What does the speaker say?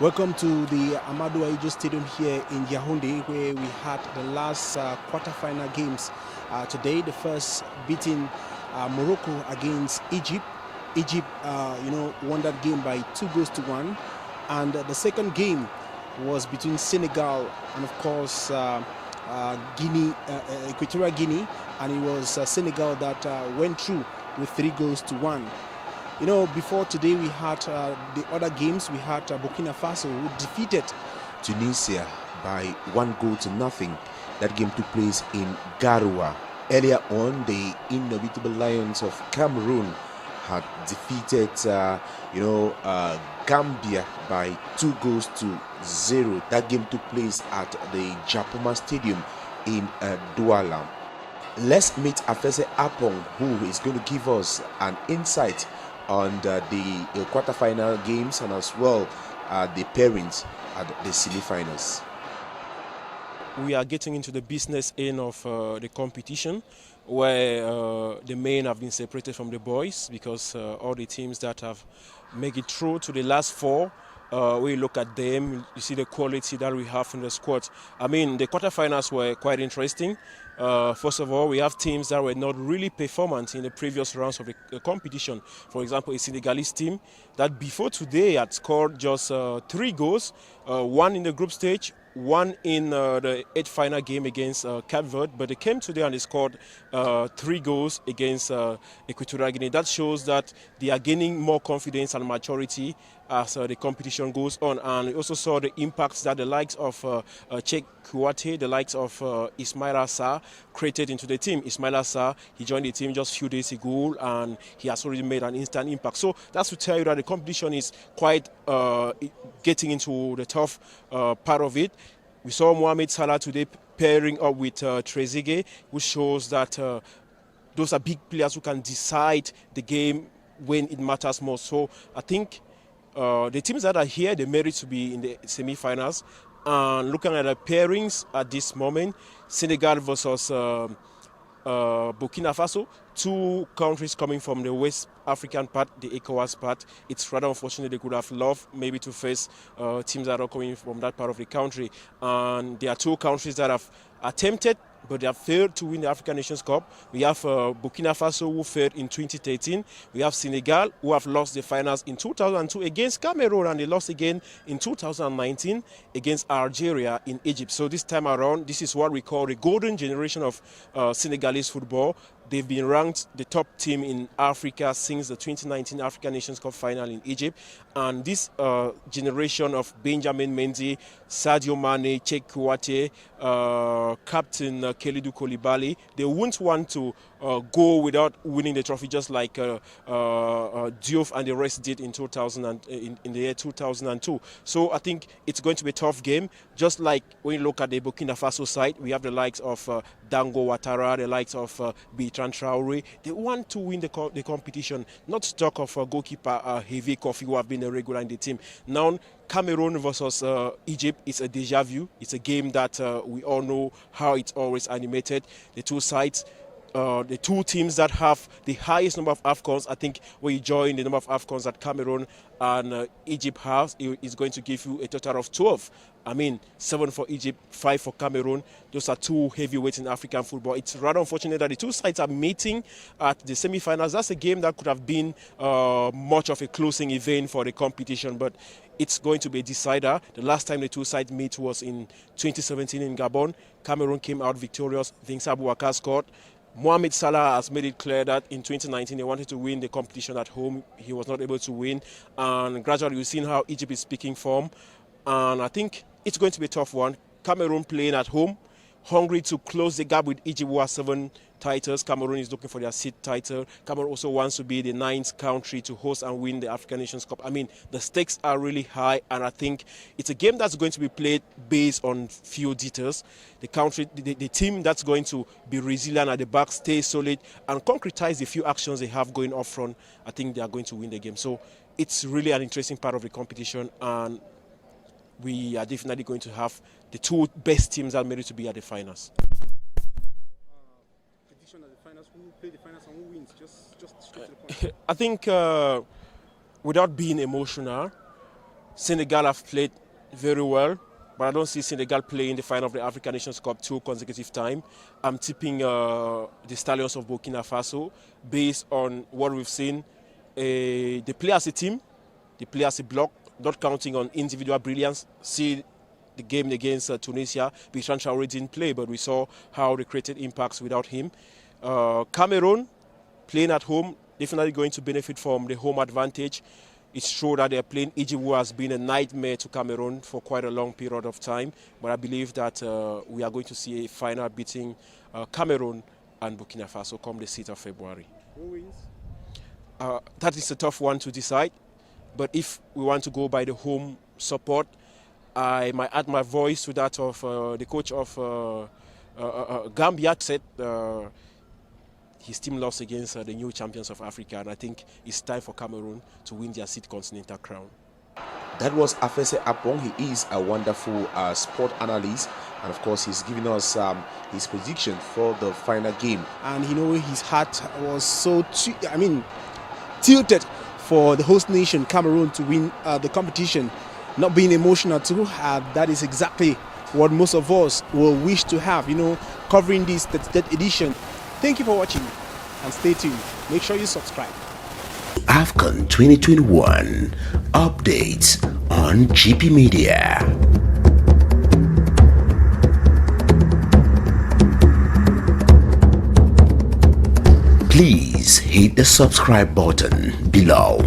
Welcome to the Amadou Ahidjo Stadium here in Yaoundé, where we had the last quarter-final games. Today, the first beating Morocco against Egypt. Egypt, won that game by 2-1, and the second game was between Senegal and, of course, Guinea, Equatorial Guinea, and it was Senegal that went through with 3-1. Before today we had the other games. We had Burkina Faso, who defeated Tunisia by 1-0. That game took place in Garoua. Earlier on, the indomitable Lions of Cameroon had defeated Gambia by 2-0. That game took place at the Japoma Stadium in Douala. Let's meet Afeseh Apong, who is going to give us an insight on the quarterfinal games and as well the pairings at the semi-finals. We are getting into the business end of the competition, where the men have been separated from the boys, because all the teams that have made it through to the last four, we look at them, you see the quality that we have in the squad. I mean, the quarterfinals were quite interesting. First of all, we have teams that were not really performant in the previous rounds of the competition. For example, a Senegalese team that before today had scored just 3 goals, one in the group stage, one in the 8th final game against Cape Verde, but they came today and they scored 3 goals against Equatorial Guinea. That shows that they are gaining more confidence and maturity as the competition goes on. And we also saw the impacts that the likes of Cheikh Kouyaté, the likes of Ismaila Sarr created into the team. Ismaila Sarr, he joined the team just a few days ago and he has already made an instant impact. So that's to tell you that the competition is quite getting into the tough part of it. We saw Mohamed Salah today pairing up with Trezeguet, which shows that those are big players who can decide the game when it matters most. So I think the teams that are here, they merit to be in the semi-finals. And looking at the pairings at this moment, Senegal versus Burkina Faso, 2 countries coming from the West African part, the ECOWAS part. It's rather unfortunate. They could have loved maybe to face teams that are coming from that part of the country. And there are 2 countries that have attempted, but they have failed to win the African Nations Cup. We have Burkina Faso, who failed in 2013. We have Senegal, who have lost the finals in 2002 against Cameroon, and they lost again in 2019 against Algeria in Egypt. So this time around, this is what we call the golden generation of Senegalese football. They've been ranked the top team in Africa since the 2019 African Nations Cup final in Egypt. And this generation of Benjamin Mendy, Sadio Mane, Cheikh Kouyaté, Captain Kalidou Koulibaly, they won't want to go without winning the trophy, just like Diouf and the rest did in the year 2002. So I think it's going to be a tough game. Just like when you look at the Burkina Faso side, we have the likes of Dango Ouattara, the likes of Bertrand Traoré. They want to win the competition, not to talk of goalkeeper Hervé Kofi, who have been a regular in the team. Now, Cameroon versus Egypt is a deja vu. It's a game that we all know how it's always animated. The 2 sides, the 2 teams that have the highest number of AFCONs. I think when you join the number of AFCONs that Cameroon and Egypt have, it's going to give you a total of 12. I mean, 7 for Egypt, 5 for Cameroon. Those are 2 heavyweights in African football. It's rather unfortunate that the 2 sides are meeting at the semi-finals. That's a game that could have been much of a closing event for the competition, but it's going to be a decider. The last time the 2 sides meet was in 2017 in Gabon. Cameroon came out victorious. Vincent Boubacar scored. Mohamed Salah has made it clear that in 2019 he wanted to win the competition at home. He was not able to win, and gradually we've seen how Egypt is picking form, and I think it's going to be a tough one. Cameroon playing at home, hungry to close the gap with Egypt, who has 7 titles. Cameroon is looking for their 6th title. Cameroon also wants to be the 9th country to host and win the African Nations Cup. I mean, the stakes are really high, and I think it's a game that's going to be played based on few details. The country, the team that's going to be resilient at the back, stay solid, and concretize the few actions they have going up front, I think they are going to win the game. So it's really an interesting part of the competition, and we are definitely going to have the 2 best teams that made it to be at the finals. Prediction at the finals, who will play the finals and who wins? Just straight to the point. I think without being emotional, Senegal have played very well, but I don't see Senegal playing the final of the African Nations Cup 2 consecutive time. I'm tipping the Stallions of Burkina Faso based on what we've seen. They play as a team, they play as a block, not counting on individual brilliance. See the game against Tunisia, Bertrand Traoré didn't play, but we saw how they created impacts without him. Cameroon, playing at home, definitely going to benefit from the home advantage. It's true that they're playing Egypt, who has been a nightmare to Cameroon for quite a long period of time, but I believe that we are going to see a final between Cameroon and Burkina Faso come the 6th of February. Who wins? That is a tough one to decide, but if we want to go by the home support, I might add my voice to that of the coach of Gambia. Said his team lost against the new champions of Africa, and I think it's time for Cameroon to win their 6th continental crown. That was Afeseh Apong. He is a wonderful sport analyst, and of course he's giving us his prediction for the final game. And his heart was so tilted for the host nation Cameroon to win the competition, not being emotional too. That is exactly what most of us will wish to have, covering this 33rd edition. Thank you for watching, and stay tuned. Make sure you subscribe. AFCON 2021 updates on GP Media. Please hit the subscribe button below.